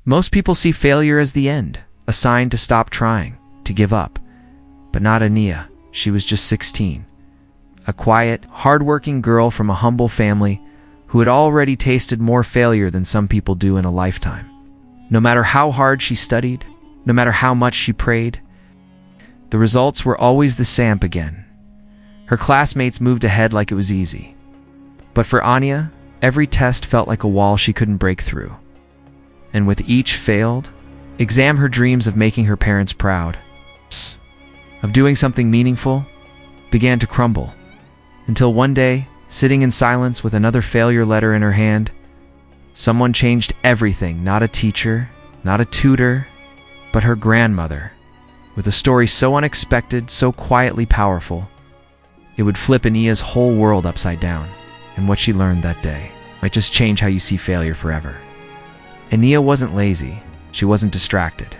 Most people see failure as the end, a sign to stop trying, to give up. But not Annia. She was just 16. A quiet, hard-working girl from a humble family who had already tasted more failure than some people do in a lifetime. No matter how hard she studied, no matter how much she prayed, the results were always the same again. Her classmates moved ahead like it was easy. But for Annia, every test felt like a wall she couldn't break through. And with each failed exam, her dreams of making her parents proud, of doing something meaningful, began to crumble. Until one day, sitting in silence with another failure letter in her hand, someone changed everything. Not a teacher, not a tutor, but her grandmother, with a story so unexpected, so quietly powerful, it would flip Annia's whole world upside down. And what she learned that day might just change how you see failure forever. Annia wasn't lazy, she wasn't distracted,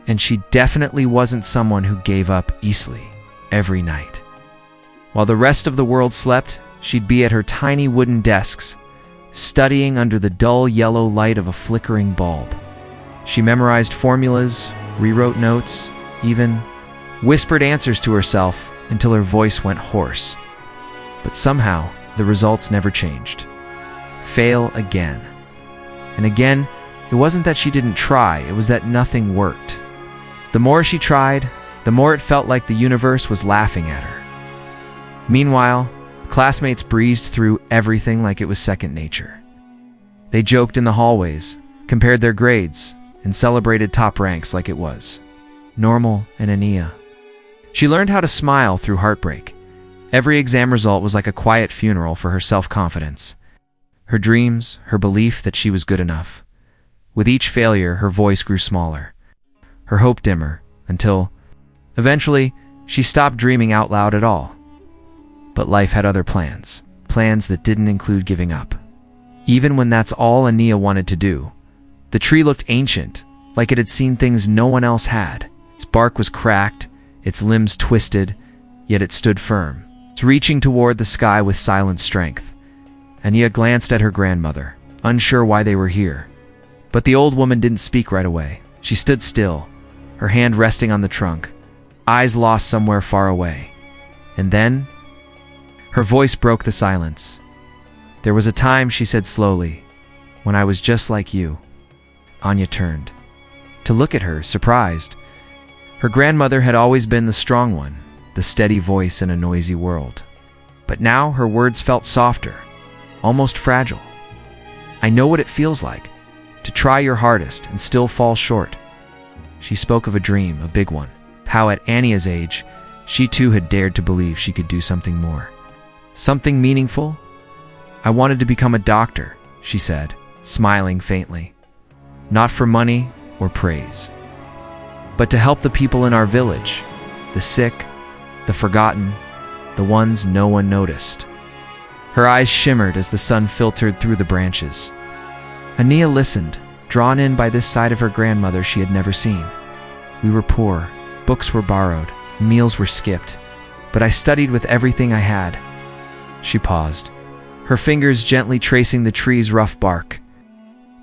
and she definitely wasn't someone who gave up easily every night. While the rest of the world slept, she'd be at her tiny wooden desks, studying under the dull yellow light of a flickering bulb. She memorized formulas, rewrote notes, even whispered answers to herself until her voice went hoarse. But somehow, the results never changed. Fail again. And again, it wasn't that she didn't try, it was that nothing worked. The more she tried, the more it felt like the universe was laughing at her. Meanwhile, classmates breezed through everything like it was second nature. They joked in the hallways, compared their grades, and celebrated top ranks like it was normal. And Annia, she learned how to smile through heartbreak. Every exam result was like a quiet funeral for her self-confidence, her dreams, her belief that she was good enough. With each failure, her voice grew smaller, her hope dimmer, until, eventually, she stopped dreaming out loud at all. But life had other plans, plans that didn't include giving up. Even when that's all Annia wanted to do, the tree looked ancient, like it had seen things no one else had. Its bark was cracked, its limbs twisted, yet it stood firm, reaching toward the sky with silent strength. Annia glanced at her grandmother, unsure why they were here. But the old woman didn't speak right away. She stood still, her hand resting on the trunk, eyes lost somewhere far away. And then, her voice broke the silence. "There was a time," she said slowly, "when I was just like you." Annia turned to look at her, surprised. Her grandmother had always been the strong one, the steady voice in a noisy world. But now her words felt softer, almost fragile. "I know what it feels like, to try your hardest and still fall short." She spoke of a dream, a big one. How at Annia's age, she too had dared to believe she could do something more. Something meaningful? "I wanted to become a doctor," she said, smiling faintly. "Not for money or praise, but to help the people in our village, the sick, the forgotten, the ones no one noticed." Her eyes shimmered as the sun filtered through the branches. Annia listened, drawn in by this side of her grandmother she had never seen. "We were poor, books were borrowed, meals were skipped, but I studied with everything I had." She paused, her fingers gently tracing the tree's rough bark,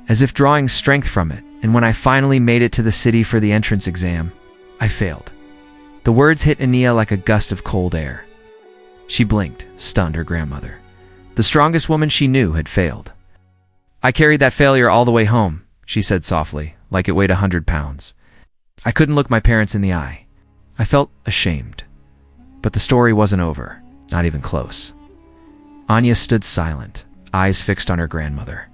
as if drawing strength from it. "And when I finally made it to the city for the entrance exam, I failed." The words hit Annia like a gust of cold air. She blinked, stunned. Her grandmother, the strongest woman she knew, had failed. "I carried that failure all the way home," she said softly, like it weighed 100 pounds. "I couldn't look my parents in the eye. I felt ashamed." But the story wasn't over, not even close. Annia stood silent, eyes fixed on her grandmother,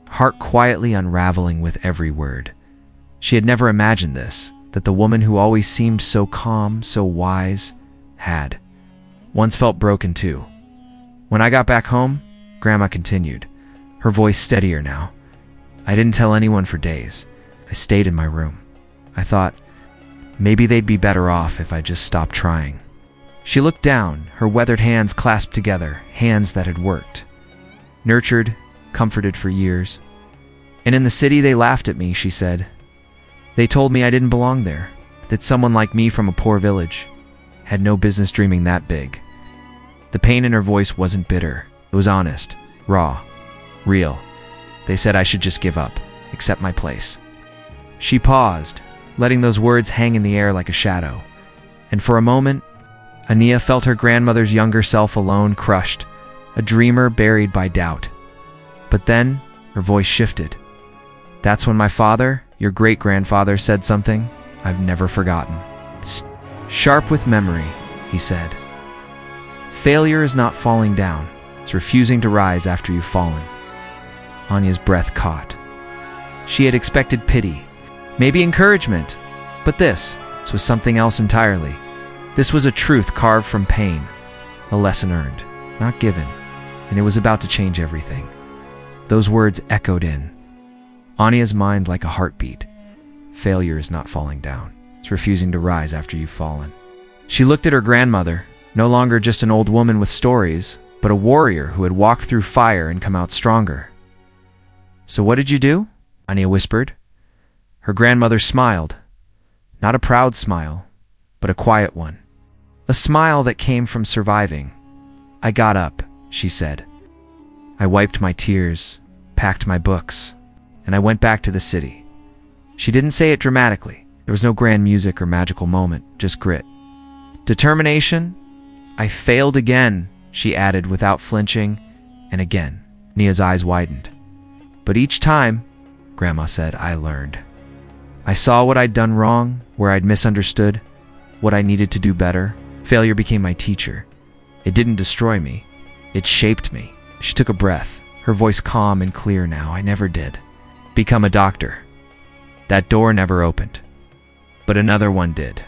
heart quietly unraveling with every word. She had never imagined this, that the woman who always seemed so calm, so wise, had once felt broken too. "When I got back home," Grandma continued, her voice steadier now, "I didn't tell anyone for days. I stayed in my room. I thought, maybe they'd be better off if I just stopped trying." She looked down, her weathered hands clasped together, hands that had worked, nurtured, comforted for years. "And in the city they laughed at me," she said. "They told me I didn't belong there, that someone like me from a poor village had no business dreaming that big." The pain in her voice wasn't bitter. It was honest, raw, real. "They said I should just give up, accept my place, She paused, letting those words hang in the air like a shadow. And for a moment, Annia felt her grandmother's younger self alone, crushed, a dreamer buried by doubt. But then, her voice shifted. That's when my father, your great-grandfather, said something I've never forgotten. Sharp with memory, he said. Failure is not falling down. It's refusing to rise after you've fallen. Annia's breath caught. She had expected pity, maybe encouragement, but this was something else entirely. This was a truth carved from pain, a lesson earned, not given, and it was about to change everything. Those words echoed in Annia's mind like a heartbeat. Failure is not falling down. It's refusing to rise after you've fallen. She looked at her grandmother, no longer just an old woman with stories, but a warrior who had walked through fire and come out stronger. So what did you do? Annia whispered. Her grandmother smiled. Not a proud smile, but a quiet one. A smile that came from surviving. I got up, she said. I wiped my tears, packed my books, and I went back to the city. She didn't say it dramatically. There was no grand music or magical moment, just grit. Determination? I failed again, she added without flinching, and again. Annia's eyes widened. But each time, Grandma said, I learned. I saw what I'd done wrong, where I'd misunderstood, what I needed to do better. Failure became my teacher. It didn't destroy me. It shaped me. She took a breath, her voice calm and clear now. I never did become a doctor. That door never opened. But another one did.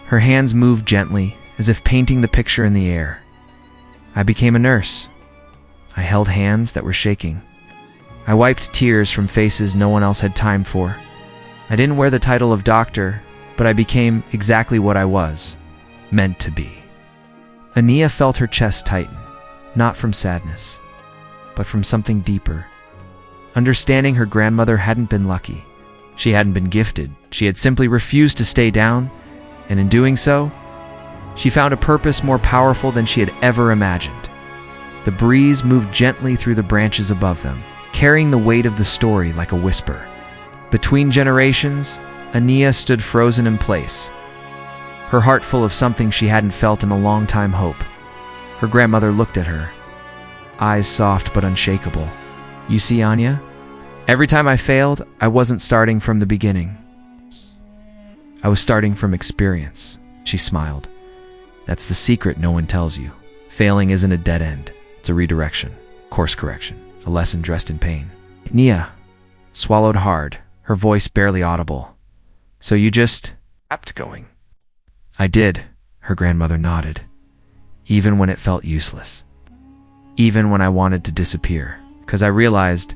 Her hands moved gently, as if painting the picture in the air. I became a nurse. I held hands that were shaking. I wiped tears from faces no one else had time for. I didn't wear the title of doctor, but I became exactly what I was, meant to be. Annia felt her chest tighten, not from sadness, but from something deeper. Understanding her grandmother hadn't been lucky. She hadn't been gifted. She had simply refused to stay down, and in doing so, she found a purpose more powerful than she had ever imagined. The breeze moved gently through the branches above them, carrying the weight of the story like a whisper. Between generations, Annia stood frozen in place, her heart full of something she hadn't felt in a long time: hope. Her grandmother looked at her, eyes soft but unshakable. You see, Annia? Every time I failed, I wasn't starting from the beginning. I was starting from experience. She smiled. That's the secret no one tells you. Failing isn't a dead end. It's a redirection, course correction, a lesson dressed in pain. Annia swallowed hard, her voice barely audible. So you just kept going? I did, her grandmother nodded. Even when it felt useless. Even when I wanted to disappear. Because I realized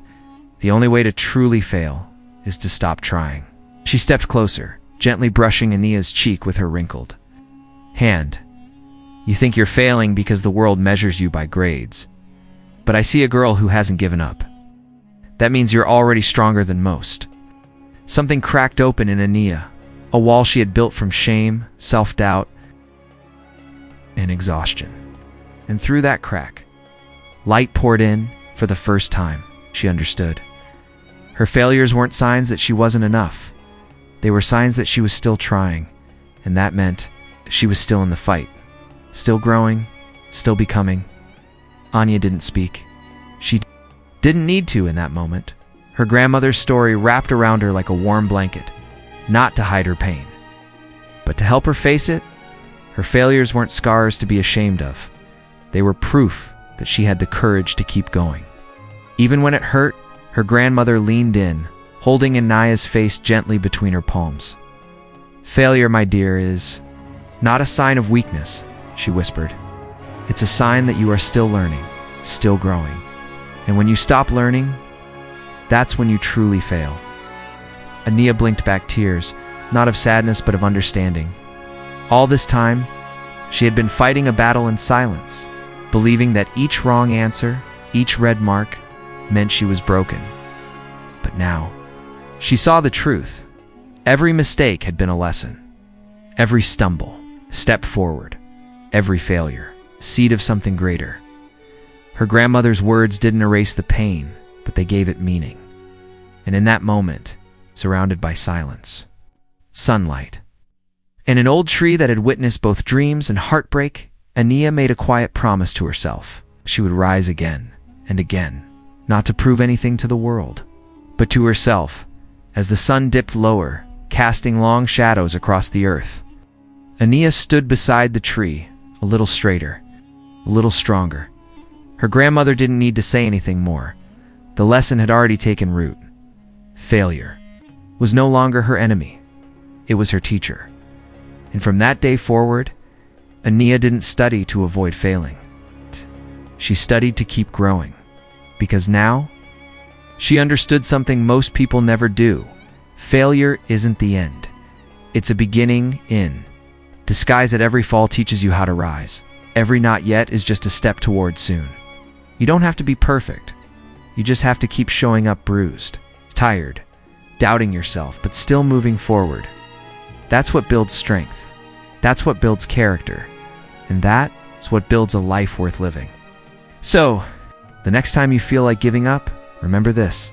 the only way to truly fail is to stop trying. She stepped closer, gently brushing Annia's cheek with her wrinkled hand. You think you're failing because the world measures you by grades. But I see a girl who hasn't given up. That means you're already stronger than most. Something cracked open in Annia, a wall she had built from shame, self-doubt, and exhaustion. And through that crack, light poured in. For the first time, she understood. Her failures weren't signs that she wasn't enough. They were signs that she was still trying, and that meant she was still in the fight, still growing, still becoming. Annia didn't speak. She didn't need to in that moment. Her grandmother's story wrapped around her like a warm blanket, not to hide her pain, but to help her face it. Her failures weren't scars to be ashamed of. They were proof that she had the courage to keep going. Even when it hurt, her grandmother leaned in, holding Annia's face gently between her palms. Failure, my dear, is not a sign of weakness, she whispered. It's a sign that you are still learning, still growing. And when you stop learning, that's when you truly fail. Annia blinked back tears, not of sadness but of understanding. All this time, she had been fighting a battle in silence, believing that each wrong answer, each red mark, meant she was broken. But now, she saw the truth. Every mistake had been a lesson. Every stumble, step forward, every failure, seed of something greater. Her grandmother's words didn't erase the pain, but they gave it meaning. And in that moment, surrounded by silence, sunlight. In an old tree that had witnessed both dreams and heartbreak, Annia made a quiet promise to herself. She would rise again and again, not to prove anything to the world, but to herself. As the sun dipped lower, casting long shadows across the earth, Annia stood beside the tree, a little straighter, a little stronger. Her grandmother didn't need to say anything more. The lesson had already taken root. Failure was no longer her enemy. It was her teacher. And from that day forward, Annia didn't study to avoid failing. She studied to keep growing. Because now, she understood something most people never do. Failure isn't the end. It's a beginning in. Disguise at every fall teaches you how to rise. Every not yet is just a step toward soon. You don't have to be perfect. You just have to keep showing up bruised, tired, doubting yourself, but still moving forward. That's what builds strength. That's what builds character. And that's what builds a life worth living. So, the next time you feel like giving up, remember this.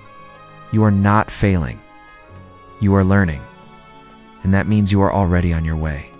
You are not failing. You are learning. And that means you are already on your way.